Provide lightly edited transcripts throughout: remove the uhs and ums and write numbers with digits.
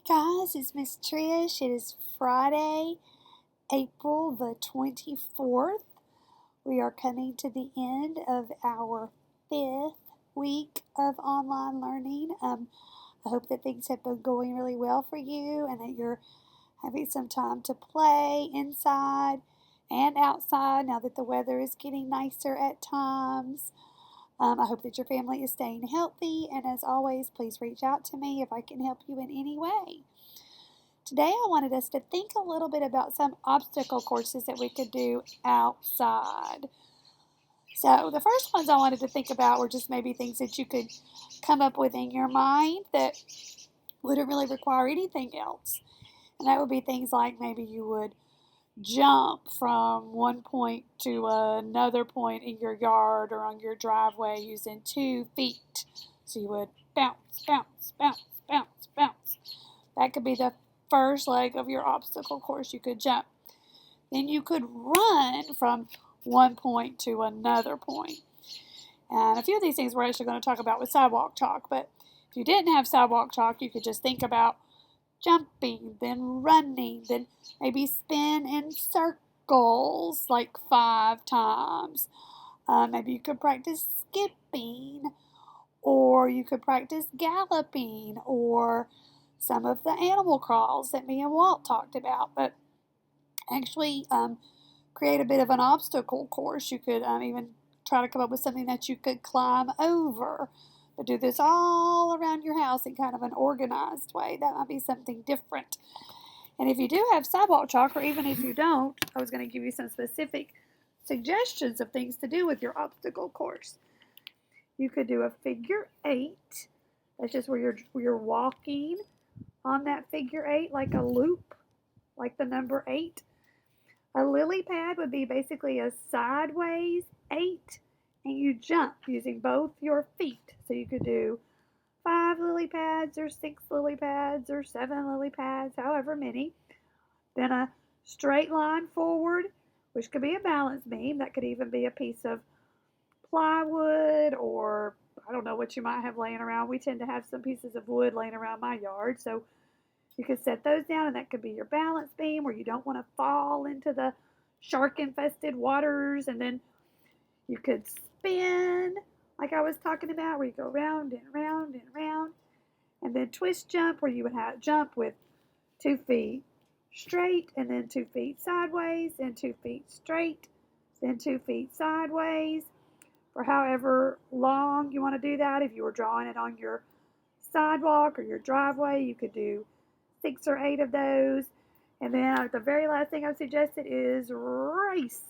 Guys, it's Miss Trish. It is Friday, April the 24th. We are coming to the end of our 5th week of online learning. I hope that things have been going really well for you and that you're having some time to play inside and outside now that the weather is getting nicer at times. I hope that your family is staying healthy, and as always, please reach out to me if I can help you in any way. Today I wanted us to think a little bit about some obstacle courses that we could do outside. So the first ones I wanted to think about were just maybe things that you could come up with in your mind that wouldn't really require anything else. And that would be things like maybe you would jump from one point to another point in your yard or on your driveway using 2 feet. So you would bounce, bounce, bounce, bounce, bounce. That could be the first leg of your obstacle course. You could jump. Then you could run from one point to another point. And a few of these things we're actually going to talk about with sidewalk chalk. But if you didn't have sidewalk chalk, you could just think about jumping, then running, then maybe spin in circles like 5 times. Maybe you could practice skipping, or you could practice galloping, or some of the animal crawls that me and Walt talked about. But actually create a bit of an obstacle course. You could even try to come up with something that you could climb over. But do this all around your house in kind of an organized way. That might be something different. And if you do have sidewalk chalk, or even if you don't, I was going to give you some specific suggestions of things to do with your obstacle course. You could do a figure 8. That's just where you're walking on that figure 8 like a loop, like the number 8. A lily pad would be basically a sideways 8. And you jump using both your feet. So you could do 5 lily pads or 6 lily pads or 7 lily pads, however many. Then a straight line forward, which could be a balance beam. That could even be a piece of plywood, or I don't know what you might have laying around. We tend to have some pieces of wood laying around my yard. So you could set those down, and that could be your balance beam where you don't want to fall into the shark-infested waters. And then you could spin, like I was talking about, where you go round and round and round. And then twist jump, where you would have jump with 2 feet straight, and then 2 feet sideways, and 2 feet straight, then 2 feet sideways, for however long you want to do that. If you were drawing it on your sidewalk or your driveway, you could do 6 or 8 of those. And then the very last thing I've suggested is race.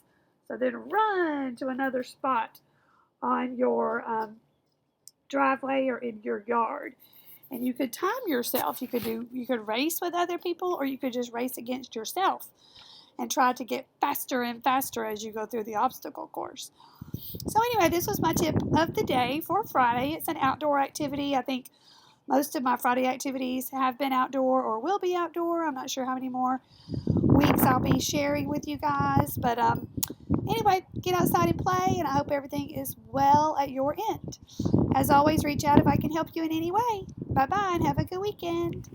So then run to another spot on your driveway or in your yard. And you could time yourself. You could race with other people, or you could just race against yourself and try to get faster and faster as you go through the obstacle course. So anyway, this was my tip of the day for Friday. It's an outdoor activity. I think most of my Friday activities have been outdoor or will be outdoor. I'm not sure how many more weeks I'll be sharing with you guys. But anyway, get outside and play, and I hope everything is well at your end. As always, reach out if I can help you in any way. Bye-bye, and have a good weekend.